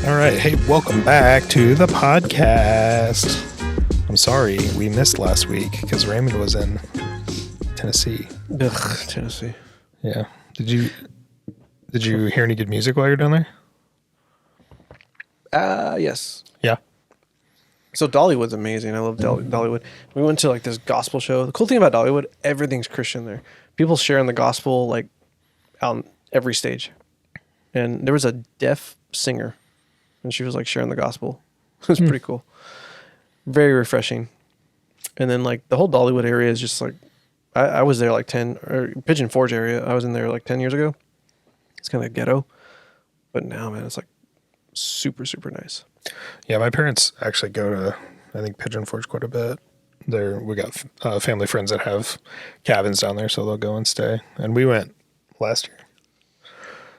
All right. Hey, welcome back to the podcast. I'm sorry we missed last week because Raymond was in Tennessee. Ugh, Tennessee. Yeah. Did you hear any good music while you're down there? Yes. Yeah. So Dollywood's amazing. I love Dollywood. We went to like this gospel show. The cool thing about Dollywood, everything's Christian there. People sharing the gospel like on every stage. And there was a deaf singer and she was like sharing the gospel. It was pretty cool. Very refreshing. And then like the whole Dollywood area is just like, I was there like Pigeon Forge area. I was in there like 10 years ago. It's kind of ghetto. But now, man, it's like super, super nice. Yeah, my parents actually go to, I think, Pigeon Forge quite a bit. We got family friends that have cabins down there, so they'll go and stay. And we went last year.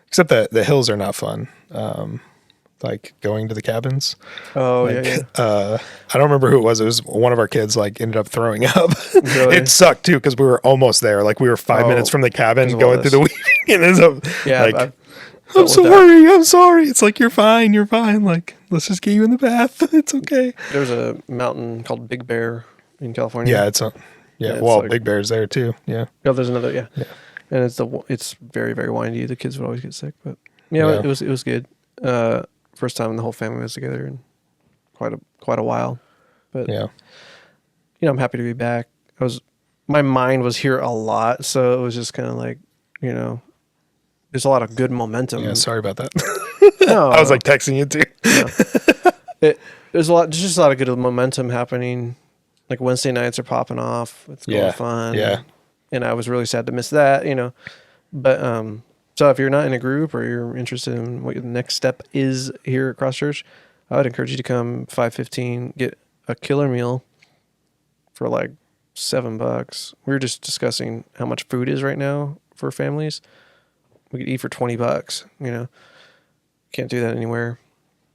Except that the hills are not fun. Like going to the cabins. Oh, like, yeah. I don't remember who it was. It was one of our kids like ended up throwing up. Really? It sucked too because we were almost there. Like we were 5 minutes from the cabin going through the weaving. And it's I'm sorry. It's like, you're fine. Like, let's just get you in the bath. It's okay. There's a mountain called Big Bear in California. Yeah, it's like, Big Bear's there too. Yeah. Oh, there's another. Yeah. And it's very, very windy. The kids would always get sick, but it was good. First time the whole family was together in quite a while. But I'm happy to be back. My mind was here a lot, so it was just kind of like, there's a lot of good momentum. Yeah, sorry about that. No, I was like texting you too. No. There's just a lot of good momentum happening. Like Wednesday nights are popping off. It's going fun. Yeah. And I was really sad to miss that, But so if you're not in a group or you're interested in what the next step is here at Cross Church, I would encourage you to come 5:15, get a killer meal for like $7. We were just discussing how much food is right now for families. We could eat for $20, Can't do that anywhere.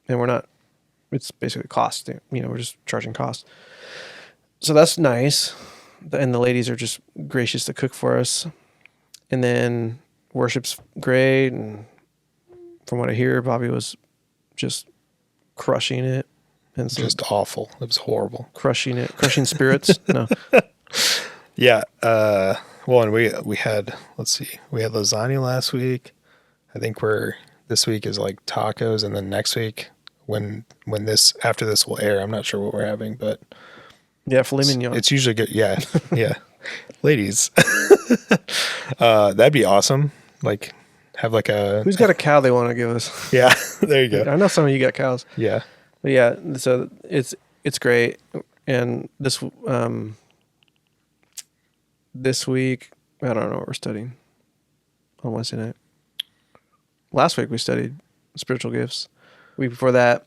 And it's basically cost. We're just charging cost. So that's nice. And the ladies are just gracious to cook for us. And then worship's great. And from what I hear, Bobby was just crushing it. And so just awful. It was horrible. Crushing spirits. No. Yeah. Well, and we had lasagna last week. I think this week is like tacos, and then next week after this will air, I'm not sure what we're having, but filet mignon. It's usually good. Yeah. Yeah. Ladies. That'd be awesome. Like have like who's got a cow they want to give us? Yeah. There you go. I know some of you got cows. Yeah. But yeah, so it's great. And this week, I don't know what we're studying on Wednesday night. Last week we studied spiritual gifts. Week before that,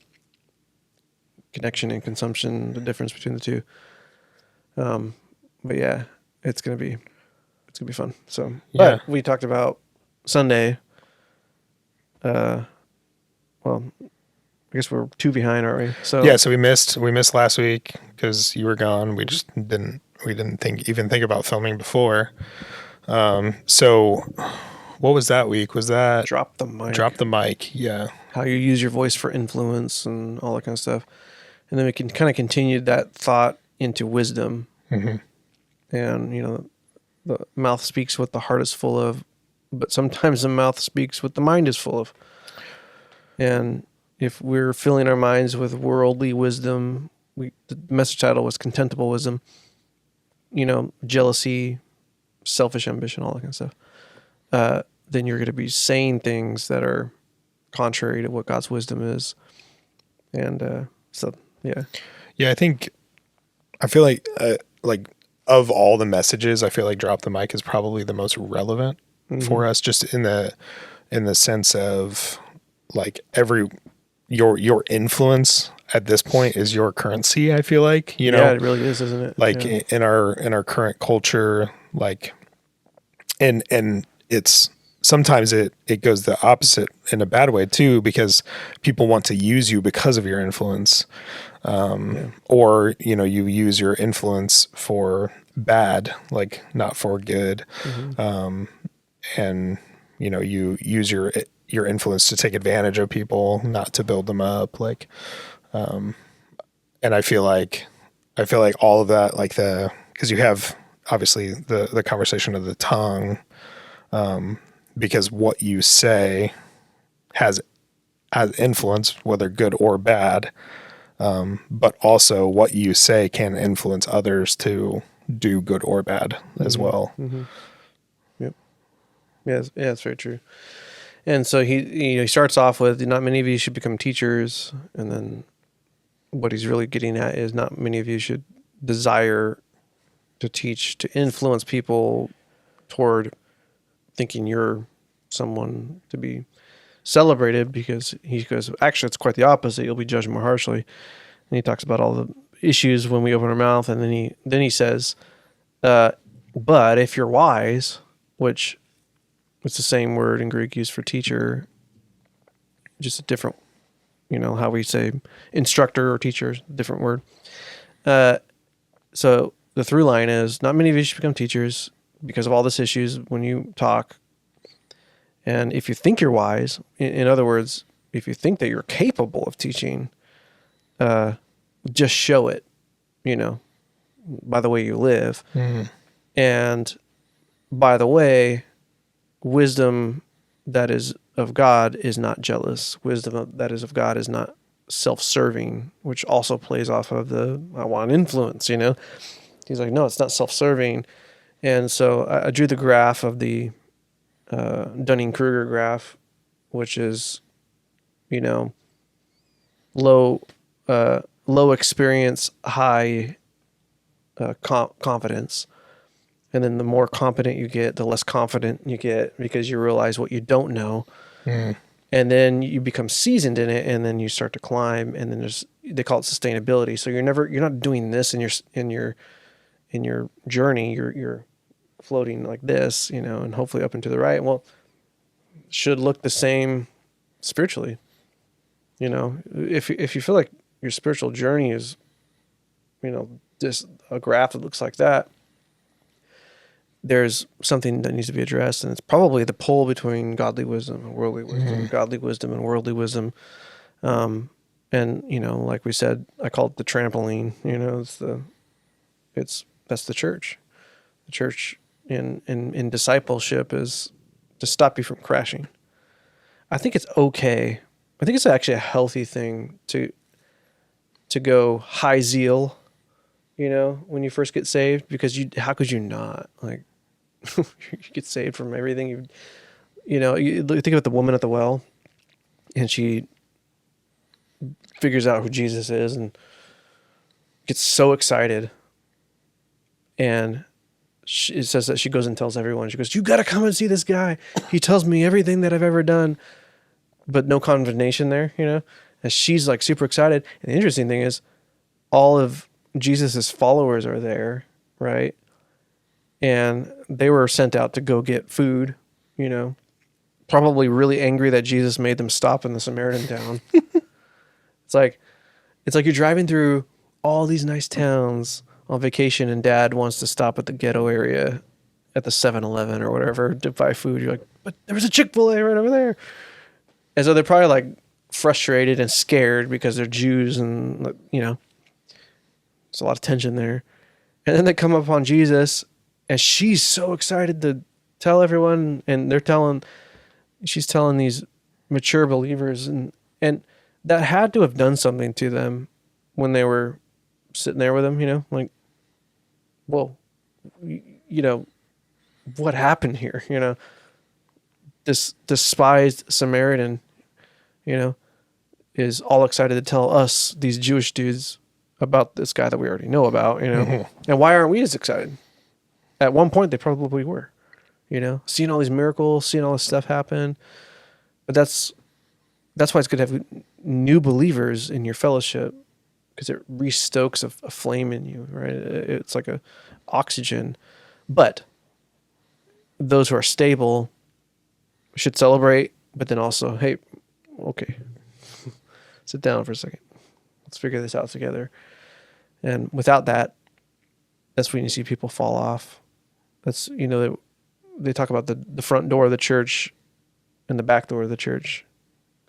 connection and consumption, the difference between the two. But yeah, it's gonna be fun. So But we talked about Sunday. Well, I guess we're 2 behind, aren't we? So we missed last week because you were gone. We just didn't think about filming before. So what was that week? Was that Drop the Mic? Yeah. How you use your voice for influence and all that kind of stuff. And then we can kind of continue that thought into wisdom. Mm-hmm. And, the mouth speaks what the heart is full of, but sometimes the mouth speaks what the mind is full of. And if we're filling our minds with worldly wisdom, the message title was Contemptible Wisdom, jealousy, selfish ambition, all that kind of stuff, then you're going to be saying things that are contrary to what God's wisdom is. And yeah. Yeah, I feel like of all the messages, I feel like Drop the Mic is probably the most relevant for us, just in the sense of like your influence at this point is your currency. I feel like, yeah, it really is, isn't it? Like in our current culture, like, and it's sometimes it goes the opposite in a bad way too, because people want to use you because of your influence. Or, you use your influence for bad, like not for good. And, you use your your influence to take advantage of people, not to build them up. Like, and I feel like all of that, like because you have obviously the conversation of the tongue, because what you say has influence, whether good or bad. But also what you say can influence others to do good or bad as well. Yep. Yeah, it's very true. And so he starts off with, not many of you should become teachers, and then what he's really getting at is not many of you should desire to teach, to influence people toward thinking you're someone to be celebrated, because he goes, actually, it's quite the opposite. You'll be judged more harshly. And he talks about all the issues when we open our mouth, and then he says, but if you're wise, which it's the same word in Greek used for teacher, just a different, how we say instructor or teacher, different word. So the through line is, not many of you should become teachers because of all these issues when you talk. And if you think you're wise, in other words, if you think that you're capable of teaching, just show it, by the way you live. And by the way, wisdom that is of God is not jealous. Wisdom that is of God is not self-serving, which also plays off of I want influence, He's like, no, it's not self-serving. And so I drew the graph of the Dunning-Kruger graph, which is, low experience, high confidence. And then the more competent you get, the less confident you get, because you realize what you don't know. And then you become seasoned in it, and then you start to climb, and then they call it sustainability. So you're not doing this in your journey. You're floating like this, and hopefully up and to the right. Well, should look the same spiritually. If you feel like your spiritual journey is, just a graph that looks like that, there's something that needs to be addressed, and it's probably the pull between godly wisdom and worldly wisdom, godly wisdom and worldly wisdom. And like we said, I call it the trampoline. That's the church. The church in discipleship is to stop you from crashing. I think it's okay. I think it's actually a healthy thing to go high zeal, when you first get saved, because how could you not? Like, you get saved from everything. You think about the woman at the well, and she figures out who Jesus is and gets so excited. And it says that she goes and tells everyone. She goes, "You got to come and see this guy. He tells me everything that I've ever done," but no condemnation there, And she's like super excited. And the interesting thing is, all of Jesus's followers are there, right? And they were sent out to go get food, probably really angry that Jesus made them stop in the Samaritan town. It's like you're driving through all these nice towns on vacation, and Dad wants to stop at the ghetto area at the 7-Eleven or whatever to buy food. You're like, but there was a Chick-fil-A right over there. And so they're probably like frustrated and scared because they're Jews, and there's a lot of tension there. And then they come upon Jesus, and she's so excited to tell everyone, and she's telling these mature believers, and that had to have done something to them when they were sitting there with him, like, well, what happened here? This despised Samaritan, is all excited to tell us, these Jewish dudes, about this guy that we already know about, And why aren't we as excited? At one point, they probably were, seeing all these miracles, seeing all this stuff happen. But that's why it's good to have new believers in your fellowship, because it restokes a flame in you, right? It's like a oxygen. But those who are stable should celebrate, but then also, hey, okay, sit down for a second. Let's figure this out together. And without that, that's when you see people fall off. That's, they talk about the front door of the church in the back door of the church.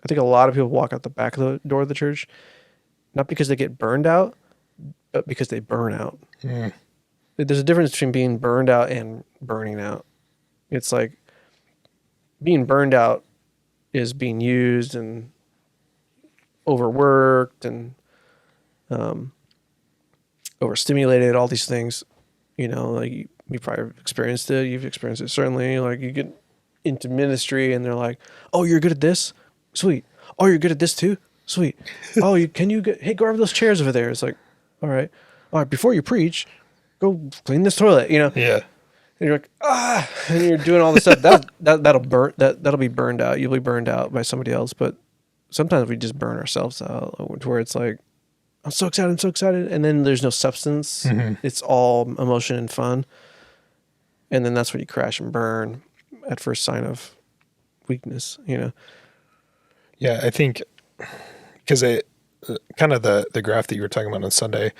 I think a lot of people walk out the back of the door of the church, not because they get burned out, but because they burn out. Mm. There's a difference between being burned out and burning out. It's like being burned out is being used and overworked and overstimulated, all these things. Like you probably experienced it. You've experienced it, certainly. Like you get into ministry and they're like, oh, you're good at this? Sweet. Oh, you're good at this too? Sweet. Oh, hey, go over those chairs over there. It's like, all right, before you preach, go clean this toilet, Yeah. And you're like, and you're doing all this stuff. That'll be burned out. You'll be burned out by somebody else. But sometimes we just burn ourselves out to where it's like, I'm so excited. And then there's no substance. Mm-hmm. It's all emotion and fun. And then that's when you crash and burn at first sign of weakness, Yeah, I think because it kind of the graph that you were talking about on Sunday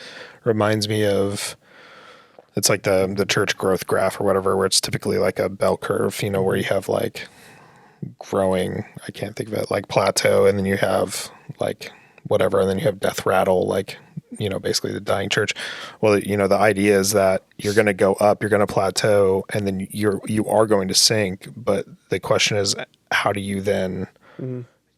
reminds me of, it's like the church growth graph or whatever, where it's typically like a bell curve, where you have like growing, I can't think of it, like plateau, and then you have like whatever, and then you have death rattle, like, basically the dying church. Well, the idea is that you're going to go up, you're going to plateau, and then you are going to sink. But the question is, how do you then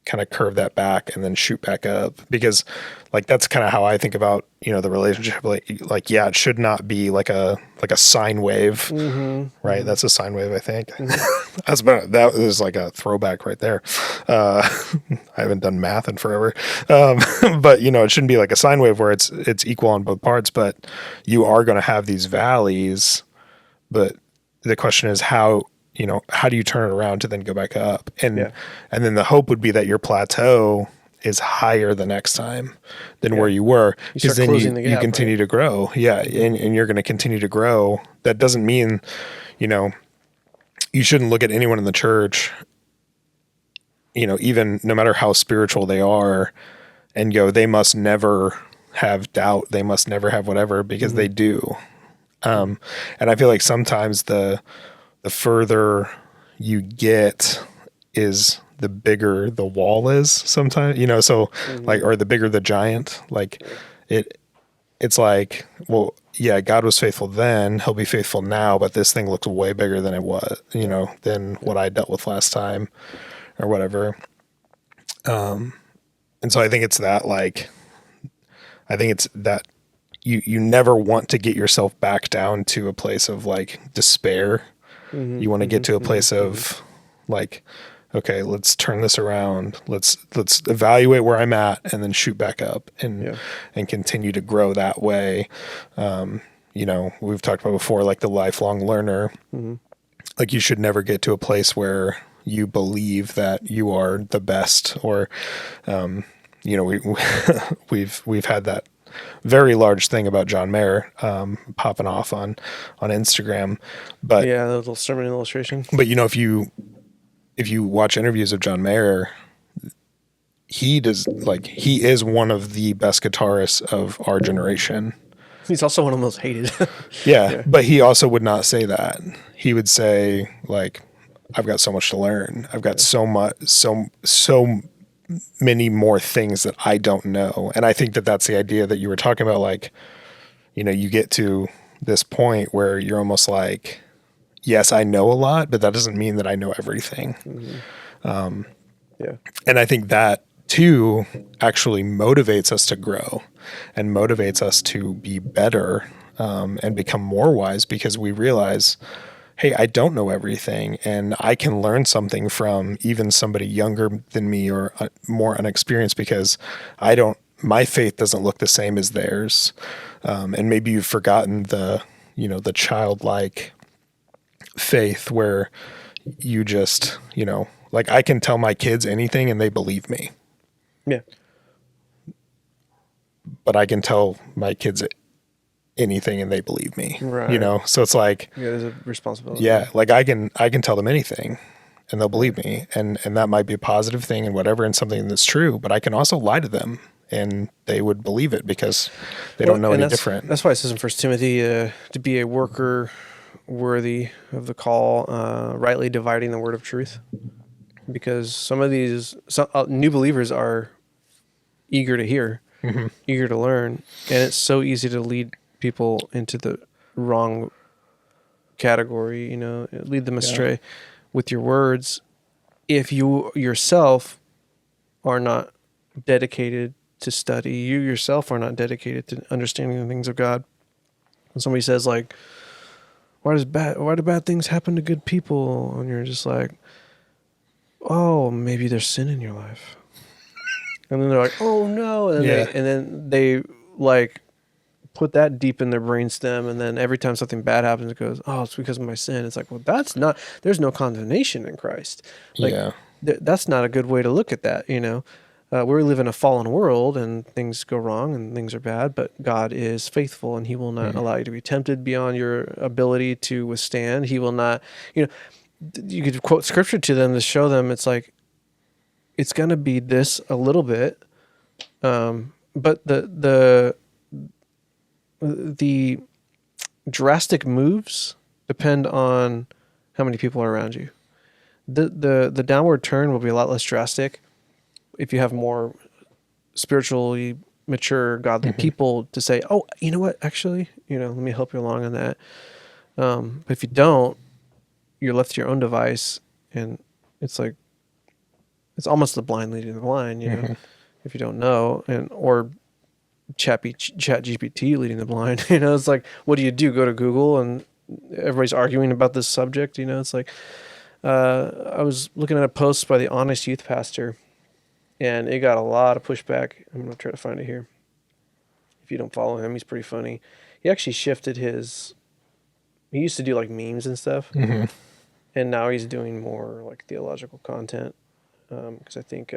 kind of curve that back and then shoot back up? Because like, that's kind of how I think about, the relationship. Like, yeah, it should not be like a sine wave, right? That's a sine wave, I think. That was like a throwback right there. I haven't done math in forever. But it shouldn't be like a sine wave where it's equal on both parts, but you are going to have these valleys. But the question is how do you turn it around to then go back up? And then the hope would be that your plateau is higher the next time than where you were, because then you continue to grow. Yeah. And you're going to continue to grow. That doesn't mean, you shouldn't look at anyone in the church, even no matter how spiritual they are, and go, they must never have doubt. They must never have whatever, because they do. And I feel like sometimes the further you get is the bigger the wall is sometimes, so like, or the bigger the giant, like it's like, well, yeah, God was faithful then, he'll be faithful now, but this thing looks way bigger than it was, than what I dealt with last time or whatever. And so I think it's that, like, I think it's that you never want to get yourself back down to a place of like despair. You want to get to a place of like, okay, let's turn this around. Let's evaluate where I'm at and then shoot back up and continue to grow that way. We've talked about before, like the lifelong learner, like you should never get to a place where you believe that you are the best, or, we've had that very large thing about John Mayer popping off on Instagram, but the little sermon illustration. But if you watch interviews of John Mayer, he is one of the best guitarists of our generation. He's also one of the most hated. Yeah, but he also would not say that. He would say, like, I've got so much to learn. I've got so many more things that I don't know. And I think that that's the idea that you were talking about. Like, you get to this point where you're almost like, yes, I know a lot, but that doesn't mean that I know everything. And I think that too actually motivates us to grow and motivates us to be better, and become more wise, because we realize, hey, I don't know everything, and I can learn something from even somebody younger than me or more unexperienced, because my faith doesn't look the same as theirs. And maybe you've forgotten the childlike faith where you just, like, I can tell my kids anything and they believe me. Yeah. But I can tell my kids anything and they believe me, right. So it's like, there's a responsibility. Yeah. Like I can tell them anything and they'll believe me. And that might be a positive thing and whatever, and something that's true, but I can also lie to them and they would believe it because they don't know any different. That's why it says in 1 Timothy, to be a worker worthy of the call, rightly dividing the word of truth. because some of these new believers are eager to hear, eager to learn, and it's so easy to lead people into the wrong category, lead them astray with your words if you yourself are not dedicated to study, you yourself are not dedicated to understanding the things of God. When somebody says like, why do bad things happen to good people? And you're just like, oh, maybe there's sin in your life. And then they're like, oh no. And then they like put that deep in their brainstem. And then every time something bad happens, it goes, oh, it's because of my sin. It's like, well, there's no condemnation in Christ. Like, that's not a good way to look at that. We live in a fallen world and things go wrong and things are bad, but God is faithful and he will not allow you to be tempted beyond your ability to withstand. He will not, you could quote scripture to them to show them it's like, it's going to be this a little bit. But the drastic moves depend on how many people are around you. The downward turn will be a lot less drastic if you have more spiritually mature, godly people to say, oh, you know what, actually, let me help you along on that. But if you don't, you're left to your own device, and it's like, it's almost the blind leading the blind, if you don't know, or chat GPT leading the blind, it's like, what do you do? Go to Google and everybody's arguing about this subject, it's like, I was looking at a post by the Honest Youth Pastor, and it got a lot of pushback. I'm going to try to find it here. If you don't follow him, he's pretty funny. He actually shifted he used to do like memes and stuff. And now he's doing more like theological content. Because I think,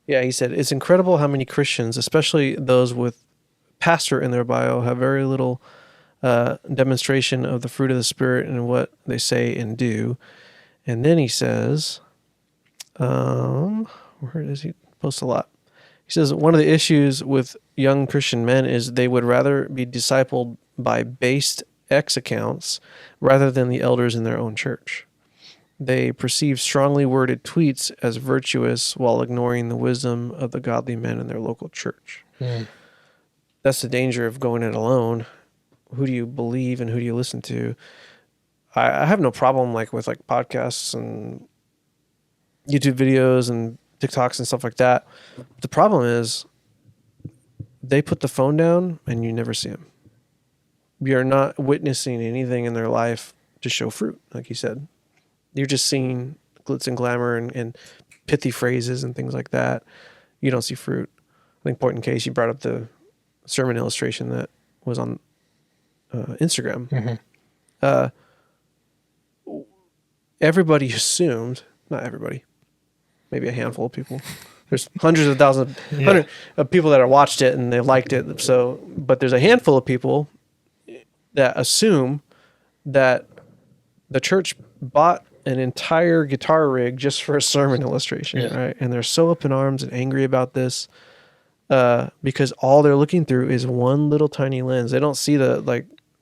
he said, it's incredible how many Christians, especially those with pastor in their bio, have very little demonstration of the fruit of the Spirit in what they say and do. And then he says, where does he post a lot? He says, one of the issues with young Christian men is they would rather be discipled by based X accounts rather than the elders in their own church. They perceive strongly worded tweets as virtuous while ignoring the wisdom of the godly men in their local church. That's the danger of going it alone. Who do you believe and who do you listen to? I have no problem with podcasts and YouTube videos and TikToks and stuff like that. The problem is they put the phone down and you never see them. You're not witnessing anything in their life to show fruit, like you said. You're just seeing glitz and glamour and pithy phrases and things like that. You don't see fruit. I think point in case, you brought up the sermon illustration that was on Instagram. Everybody assumed, not everybody, maybe a handful of people. There's hundreds of thousands of people that have watched it and they liked it. So, but there's a handful of people that assume that the church bought an entire guitar rig just for a sermon illustration, right? And they're so up in arms and angry about this because all they're looking through is one little tiny lens. They don't see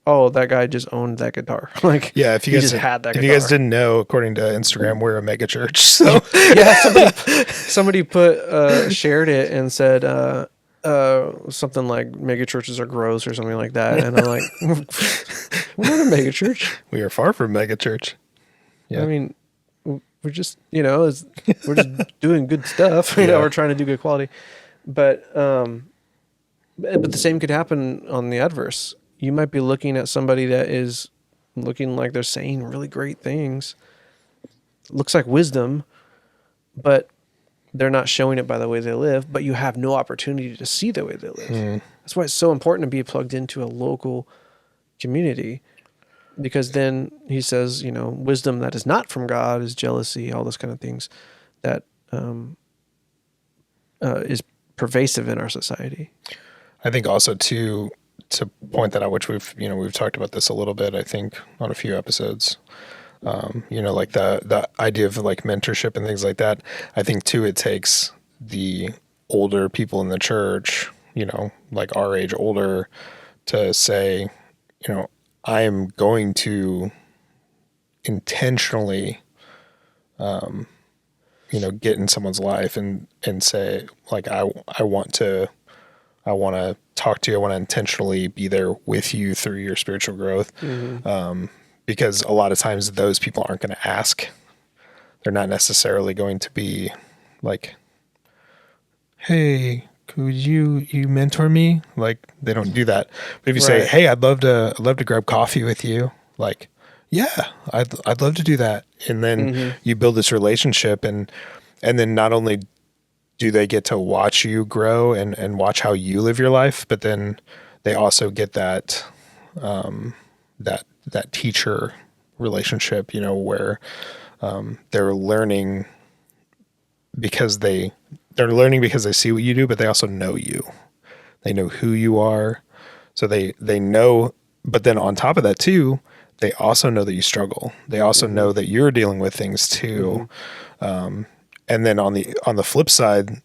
oh, that guy just owned that guitar. If you guys had that if guitar. you guys didn't know, according to Instagram, we're a mega church. So somebody shared it and said something like mega churches are gross or something like that, and I'm like, we're not a mega church. We are far from mega church. I mean, we're just we're just doing good stuff. We're trying to do good quality, but the same could happen on the adverse. You might be looking at somebody that is looking like they're saying really great things. Looks like wisdom, but they're not showing it by the way they live, but you have no opportunity to see the way they live. That's why it's so important to be plugged into a local community, because then he says, wisdom that is not from God is jealousy, all those kind of things that is pervasive in our society. I think also to point that out, which we've talked about this a little bit, I think on a few episodes, like the idea of mentorship and things like that. I think too, it takes the older people in the church, like our age, older, to say, I am going to intentionally get in someone's life and say like, I want to talk to you. I want to intentionally be there with you through your spiritual growth. Because a lot of times those people aren't going to ask. They're not necessarily going to be like, hey, could you mentor me? Like, they don't do that. But if you say, Right. hey, I'd love to grab coffee with you. Like, yeah, I'd love to do that. And then you build this relationship, and then not only do they get to watch you grow and watch how you live your life, but then they also get that that teacher relationship, where they're learning because they're learning because they see what you do, but they also know you. They know who you are. So they know, but then on top of that too, they also know that you struggle. They also know that you're dealing with things too. And then on the flip side,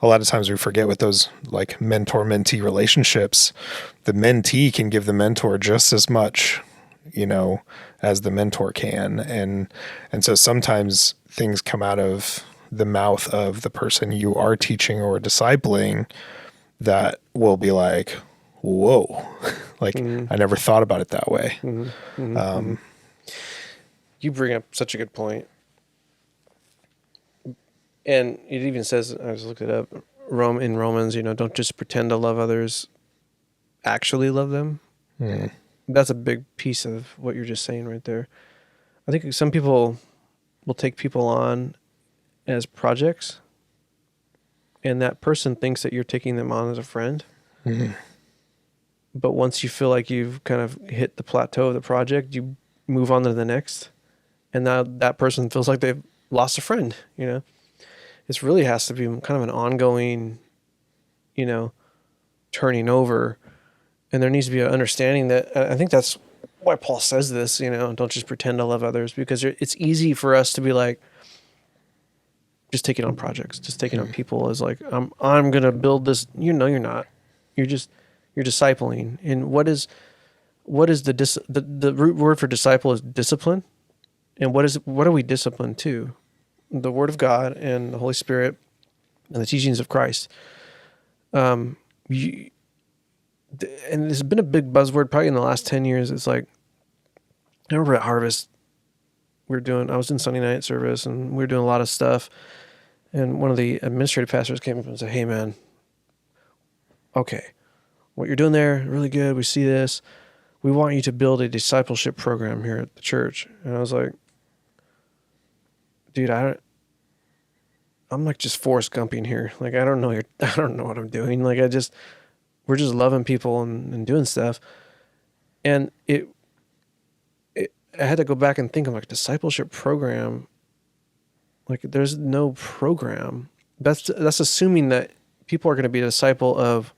a lot of times we forget with those like mentor-mentee relationships, the mentee can give the mentor just as much, as the mentor can. And so sometimes things come out of the mouth of the person you are teaching or discipling that will be like, whoa, like I never thought about it that way. You bring up such a good point. And it even says, I just looked it up, in Romans, don't just pretend to love others, actually love them. That's a big piece of what you're just saying right there. I think some people will take people on as projects, and that person thinks that you're taking them on as a friend. But once you feel like you've kind of hit the plateau of the project, you move on to the next, and now that person feels like they've lost a friend. This really has to be kind of an ongoing, turning over. And there needs to be an understanding that, I think that's why Paul says this, don't just pretend to love others, because it's easy for us to be like, just taking on projects, just taking on people as like, I'm going to build this. You're not. You're discipling. And what is the root word for disciple is discipline. And what are we disciplined to? The Word of God and the Holy Spirit and the teachings of Christ. And it's been a big buzzword probably in the last 10 years. It's like, I remember at Harvest, I was in Sunday night service and we were doing a lot of stuff. And one of the administrative pastors came up and said, hey man, okay, what you're doing there, really good. We see this. We want you to build a discipleship program here at the church. And I was like, dude, I'm like just Forrest Gumping here. Like, I don't know what I'm doing. Like, we're just loving people and doing stuff. And I had to go back and think of like discipleship program. Like, there's no program. That's assuming that people are going to be a disciple of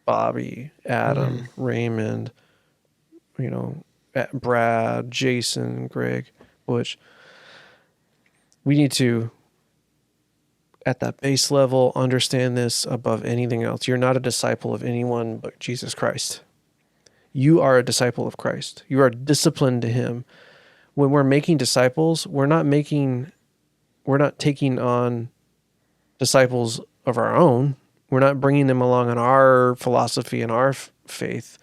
Bobby, Adam, Raymond, Brad, Jason, Greg, Butch. We need to, at that base level, understand this above anything else. You're not a disciple of anyone but Jesus Christ. You are a disciple of Christ. You are disciplined to him. When we're making disciples, we're not taking on disciples of our own. We're not bringing them along on our philosophy and our faith.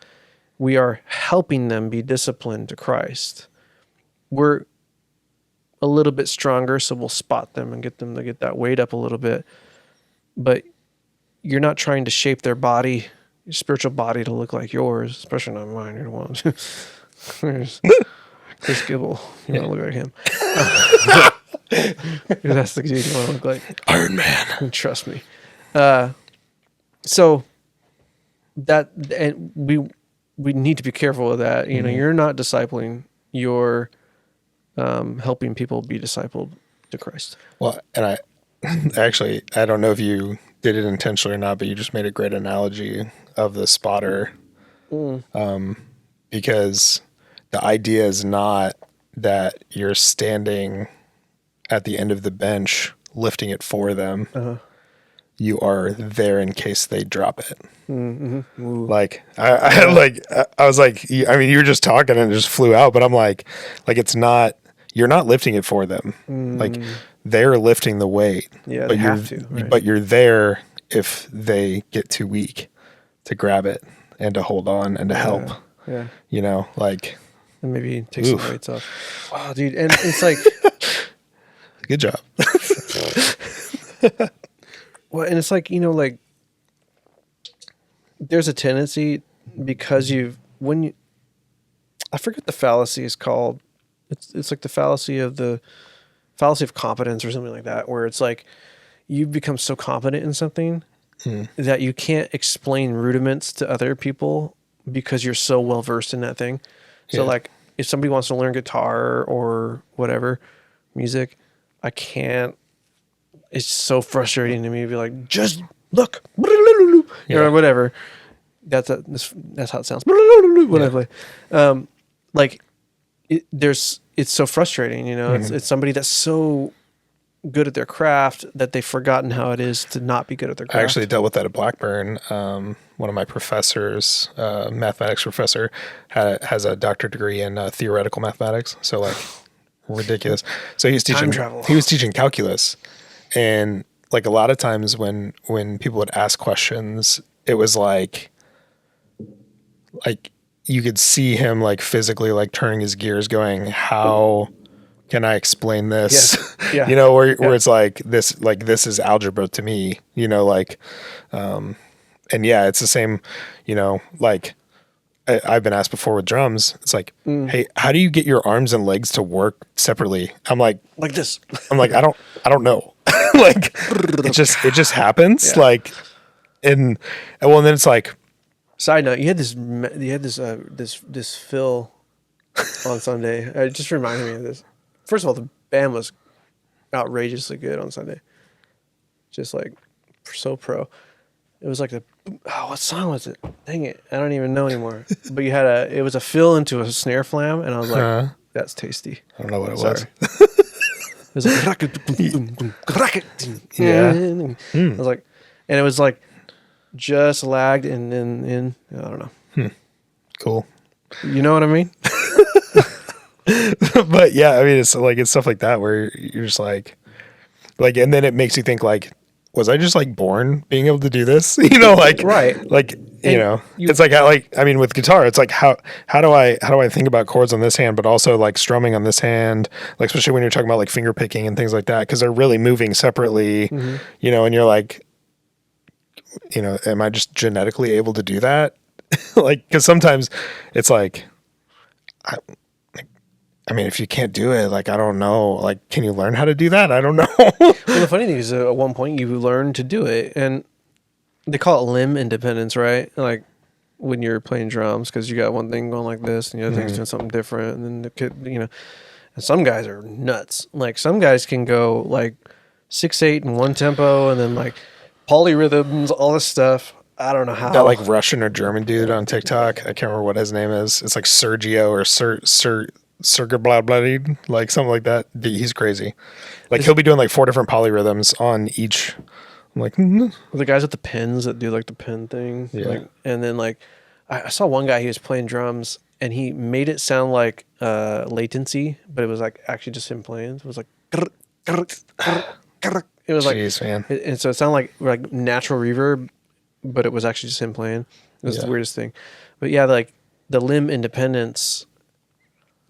We are helping them be disciplined to Christ. We're a little bit stronger, so we'll spot them and get them to get that weight up a little bit. But you're not trying to shape their body, your spiritual body, to look like yours, especially not mine. You're the one. There's Chris Gibble. You want to look like him. That's the dude you want to look like. Iron Man. Trust me. So that, and we need to be careful of that. You're not discipling. You're helping people be discipled to Christ. Well, and I don't know if you did it intentionally or not, but you just made a great analogy of the spotter. Because the idea is not that you're standing at the end of the bench lifting it for them. You are there in case they drop it. Like I was like, I mean, you were just talking and it just flew out, but I'm like it's not, you're not lifting it for them. Like they're lifting the weight. Yeah, but they you're, have to, right? But you're there if they get too weak to grab it and to hold on and to help. Yeah. You know, like And maybe take some weights off. Wow, dude. And it's like, good job. well, and it's like, you know, like there's a tendency because I forget the fallacy is called. It's like the fallacy of competence or something like that, where it's like you become so competent in something that you can't explain rudiments to other people because you're so well versed in that thing. So like if somebody wants to learn guitar or whatever music, I can't. It's so frustrating to me to be like, just look, or whatever. That's how it sounds. When I play, like it's so frustrating, you know. It's somebody that's so good at their craft that they've forgotten how it is to not be good at their craft. I actually dealt with that at Blackburn. One of my professors, mathematics professor, has a doctorate degree in theoretical mathematics. So like ridiculous. So he was teaching calculus, and like a lot of times when people would ask questions, it was like you could see him like physically like turning his gears, going, how can I explain this? Yes. Yeah. You know, where it's like this is algebra to me, you know, like, and yeah, it's the same, you know, like I've been asked before with drums. It's like, hey, how do you get your arms and legs to work separately? I'm like this. I'm like, I don't know. Like it just happens. Yeah. Like, and well, and then it's like, Side note: you had this fill on Sunday. It just reminded me of this. First of all, the band was outrageously good on Sunday. Just like so pro. It was like what song was it? Dang it, I don't even know anymore. But it was a fill into a snare flam, and I was like, that's tasty. I don't know what it was. It was like Yeah. I was like, and it was like just lagged and then I don't know. Cool. You know what I mean? But yeah, I mean, it's stuff like that where you're just like, and then it makes you think like, was I just like born being able to do this? You know, like, right. Like, you know, it's like, I mean, with guitar, it's like, how do I think about chords on this hand, but also like strumming on this hand, like, especially when you're talking about like finger picking and things like that, cause they're really moving separately, you know, and you're like, you know, am I just genetically able to do that? Like, cause sometimes it's like, I mean, if you can't do it, like, I don't know, like, can you learn how to do that? I don't know. Well, the funny thing is, at one point you learn to do it, and they call it limb independence, right? Like when you're playing drums, because you got one thing going like this, and the other thing's doing something different, and then the kid, you know, and some guys are nuts. Like some guys can go like 6/8 in one tempo, and then like polyrhythms, all this stuff. I don't know how. That like Russian or German dude on TikTok, I can't remember what his name is. It's like Sergio or Sergey blah blah, like something like that. He's crazy. Like he'll be doing like 4 different polyrhythms on each. I'm like, the guys with the pins that do like the pin thing. Yeah. Like, and then like I saw one guy, he was playing drums and he made it sound like latency, but it was like actually just him playing. It was like it was like, jeez, man. And so it sounded like natural reverb, but it was actually just him playing. It was the weirdest thing. But yeah, like the limb independence,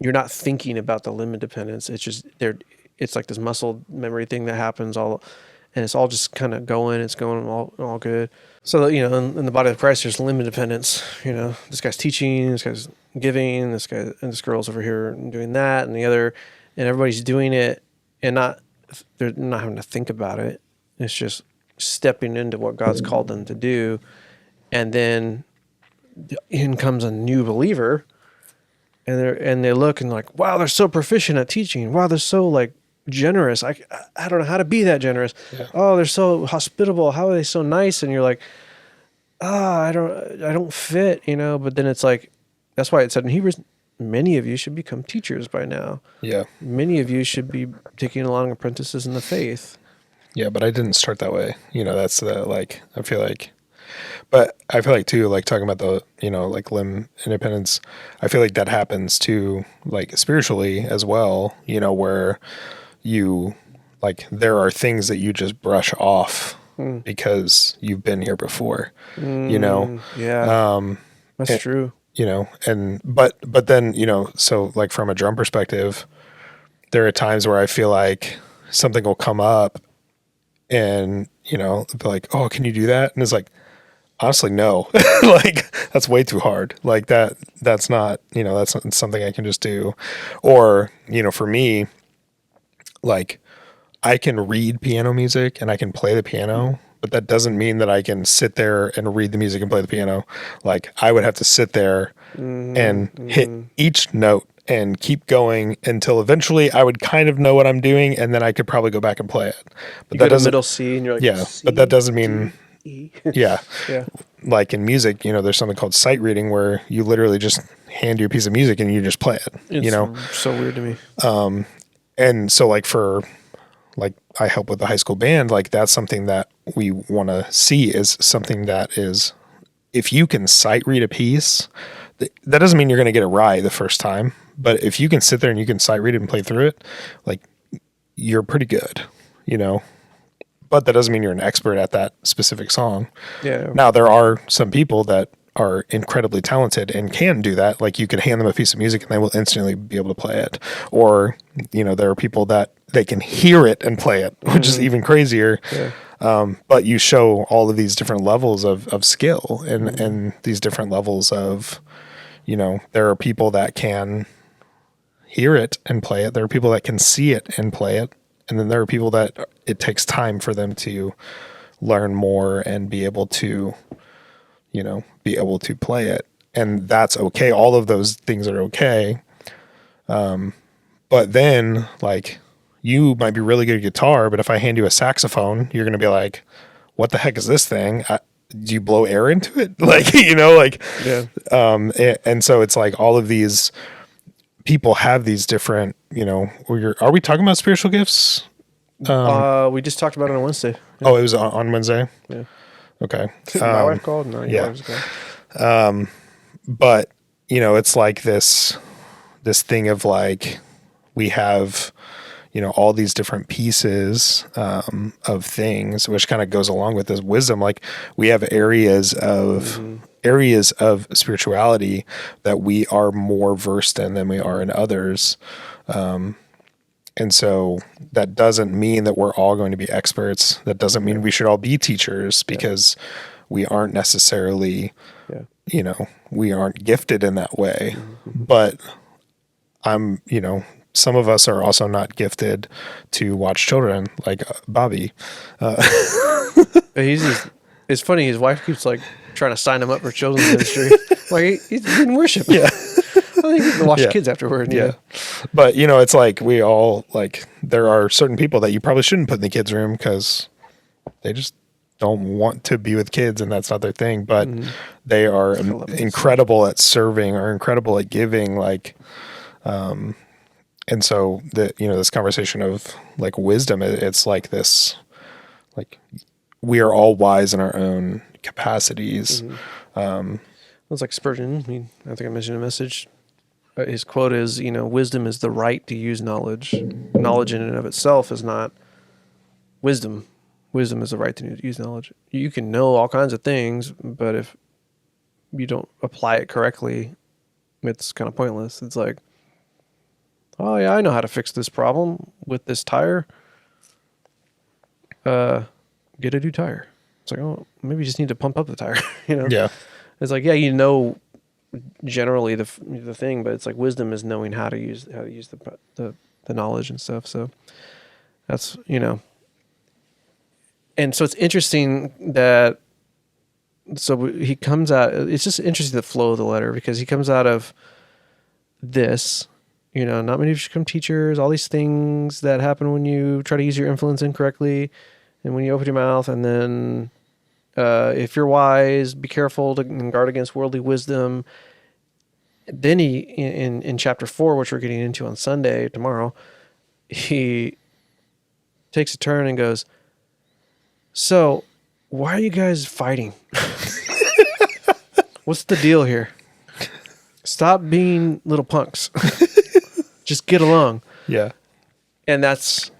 you're not thinking about the limb independence. It's just it's like this muscle memory thing that happens all, and it's all just kind of going. It's going all good. So you know, in the body of Christ, there's limb independence. You know, this guy's teaching, this guy's giving, this guy and this girl's over here doing that, and the other, and everybody's doing it, and they're not having to think about it. It's just stepping into what God's called them to do, and then in comes a new believer. And they look and like, wow, they're so proficient at teaching. Wow, they're so like generous. I don't know how to be that generous. Yeah. Oh, they're so hospitable. How are they so nice? And you're like, I don't fit, you know. But then it's like, that's why it said in Hebrews, many of you should become teachers by now. Yeah. Many of you should be taking along apprentices in the faith. Yeah, but I didn't start that way. You know, that's the like. I feel like But I feel like too, like talking about the, like limb independence, I feel like that happens too, like spiritually as well, where you, like, there are things that you just brush off because you've been here before, you know? Yeah, that's and- true. but then, so like from a drum perspective, there are times where I feel like something will come up and, be like, oh, can you do that? And it's like, honestly, no. Like that's way too hard. Like that's not, that's not something I can just do. Or, for me, like I can read piano music and I can play the piano, but that doesn't mean that I can sit there and read the music and play the piano. Like I would have to sit there and hit each note and keep going until eventually I would kind of know what I'm doing, and then I could probably go back and play it. But You that go to doesn't, middle C and you're like, yeah, C, but that doesn't mean, D, E. yeah, Yeah. like in music, there's something called sight reading where you literally just hand you a piece of music and you just play it, It's so weird to me. And so like I help with the high school band, like that's something that we want to see is something that is, if you can sight read a piece, that doesn't mean you're going to get it right the first time, but if you can sit there and you can sight read it and play through it, like you're pretty good, but that doesn't mean you're an expert at that specific song. Yeah. Now there are some people that are incredibly talented and can do that. Like you could hand them a piece of music and they will instantly be able to play it. Or, there are people that they can hear it and play it, which is even crazier. Yeah. But you show all of these different levels of skill and these different levels of, there are people that can hear it and play it. There are people that can see it and play it. And then there are people that it takes time for them to learn more and be able to, play it. And that's okay. All of those things are okay. But then like you might be really good at guitar, but if I hand you a saxophone, you're going to be like, what the heck is this thing? Do you blow air into it? Like, Yeah. and so it's like all of these people have these different, are we talking about spiritual gifts? We just talked about it on Wednesday. Oh, it was on Wednesday. Yeah. Okay. My wife called. No, your yeah. wife was called. But it's like this thing of like, we have, all these different pieces, of things, which kind of goes along with this wisdom. Like we have areas of spirituality that we are more versed in than we are in others. And so that doesn't mean that we're all going to be experts. That doesn't mean we should all be teachers because we aren't necessarily, we aren't gifted in that way. But some of us are also not gifted to watch children, like Bobby. It's funny. His wife keeps like trying to sign him up for children's ministry. Like he's in worship. Yeah. I think he can watch Yeah. kids afterward. Yeah. But, it's like we all, like, there are certain people that you probably shouldn't put in the kids' room because they just don't want to be with kids and that's not their thing. But they are incredible at serving or incredible at giving. Like, and so this conversation of like wisdom, it's like this, like we are all wise in our own capacities. It's like Spurgeon. I think I mentioned a message. His quote is, wisdom is the right to use knowledge. Knowledge in and of itself is not wisdom. Wisdom is the right to use knowledge. You can know all kinds of things, but if you don't apply it correctly, it's kind of pointless. It's like, oh yeah, I know how to fix this problem with this tire. Get a new tire. It's like, oh, maybe you just need to pump up the tire. Yeah. It's like, yeah, generally the thing, but it's like wisdom is knowing how to use the knowledge and stuff. So that's and so it's interesting that he comes out. It's just interesting the flow of the letter because he comes out of this. Not many of you should become teachers. All these things that happen when you try to use your influence incorrectly, and when you open your mouth, and then. If you're wise, be careful to guard against worldly wisdom. Then he, in chapter 4, which we're getting into on Sunday tomorrow, he takes a turn and goes, so why are you guys fighting? What's the deal here? Stop being little punks. Just get along. Yeah. And that's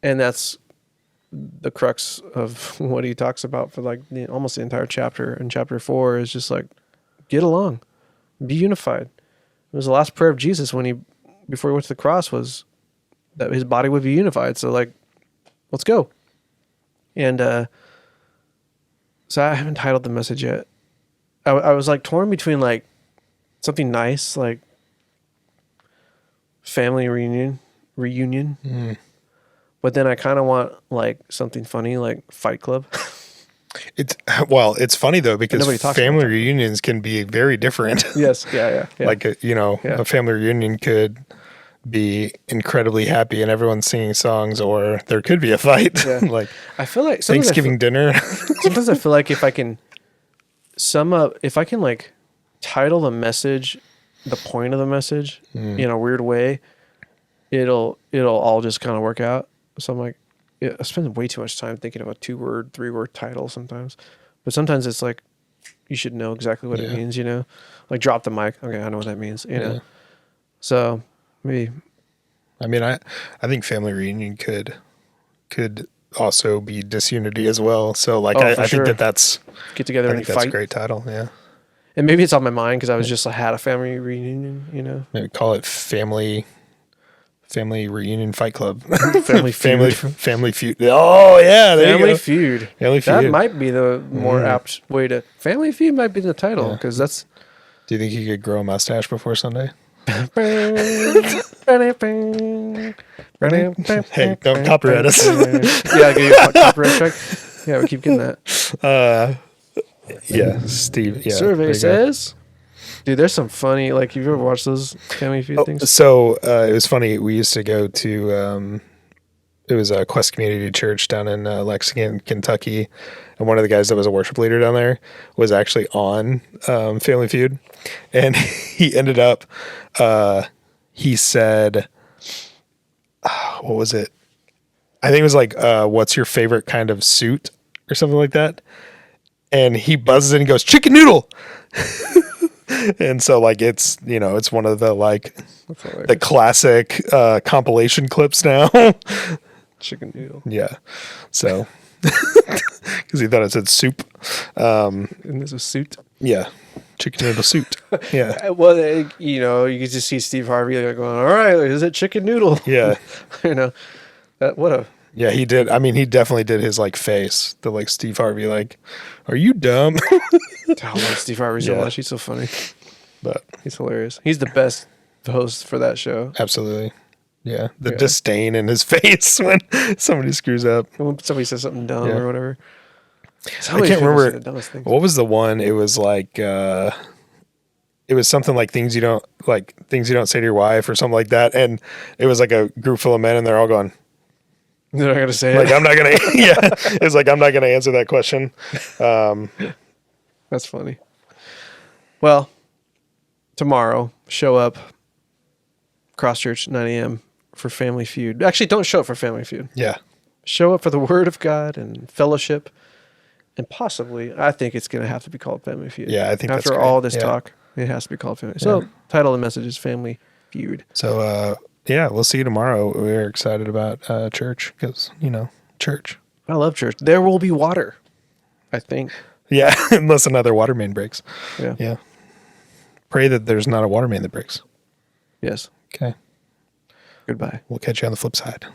the crux of what he talks about for like almost the entire chapter. In chapter 4 is just like, get along, be unified. It was the last prayer of Jesus before he went to the cross, was that his body would be unified. So like, let's go. And so I haven't titled the message yet. I was like torn between like something nice, like family reunion. But then I kind of want like something funny, like Fight Club. It's funny though, because Nobody talks family about that. reunions can be very different. Yes. Yeah. Like, Yeah. a family reunion could be incredibly happy and everyone's singing songs, or there could be a fight. Yeah. Like I feel like sometimes Thanksgiving dinner. sometimes I feel like if I can like title the message, the point of the message in a weird way, it'll all just kind of work out. So I'm like, I spend way too much time thinking of a 2-word, 3-word title sometimes, but sometimes it's like, you should know exactly what it means, like drop the mic. Okay. I know what that means, know? So maybe, I mean, I think family reunion could also be disunity as well. So like, Oh, I for think sure. that's get together I and think that's a fight. great title. Yeah. And maybe it's on my mind because I was just had a family reunion, Maybe call it family reunion fight club. Family feud. family feud. Oh yeah. There you Family go. Feud. Family That Feud. might be the more apt way to. Family Feud might be the title because that's. Do you think you could grow a mustache before Sunday? Hey, don't copyright us. Yeah, I'll give you a copyright check. Yeah, we keep getting that. Yeah, Steve. Yeah. there Survey you go. says. Dude, there's some funny, like, you've ever watched those Family Feud things? So it was funny. We used to go to it was a Quest Community Church down in Lexington, Kentucky, and one of the guys that was a worship leader down there was actually on Family Feud, and he ended up he said, what was it? I think it was like, what's your favorite kind of suit or something like that, and he buzzes in and goes, chicken noodle. And so like it's it's one of the like the classic compilation clips now. Chicken noodle. Yeah. So because he thought it said soup. And this was suit. Yeah. Chicken noodle suit. Yeah. Well, you could just see Steve Harvey like going, all right, is it chicken noodle? Yeah. What a. Yeah, he did. I mean, he definitely did his like face, the like Steve Harvey, like, are you dumb? I love Steve Harvey so Yeah. much. He's so funny. But He's hilarious. He's the best host for that show. absolutely. Yeah. The Yeah. disdain in his face when somebody screws up. When somebody says something dumb Yeah. or whatever. I can't remember The dumbest things. what was the one. It was like it was something like things you don't say to your wife or something like that. And it was like a group full of men and they're all going, They're not gonna say like, it. I'm not gonna yeah. It's like I'm not gonna answer that question. That's funny. Well, tomorrow, show up Cross Church 9 a.m. for Family Feud. Actually, don't show up for Family Feud. Yeah. Show up for the Word of God and fellowship, and possibly, I think it's going to have to be called Family Feud. Yeah, I think that's after great. all this Yeah. talk, it has to be called Family. So, title of the message is Family Feud. So yeah, we'll see you tomorrow. We're excited about church because church. I love church. There will be water, I think. Yeah, unless another water main breaks. Yeah. Yeah. Pray that there's not a water main that breaks. Yes. Okay. Goodbye. We'll catch you on the flip side.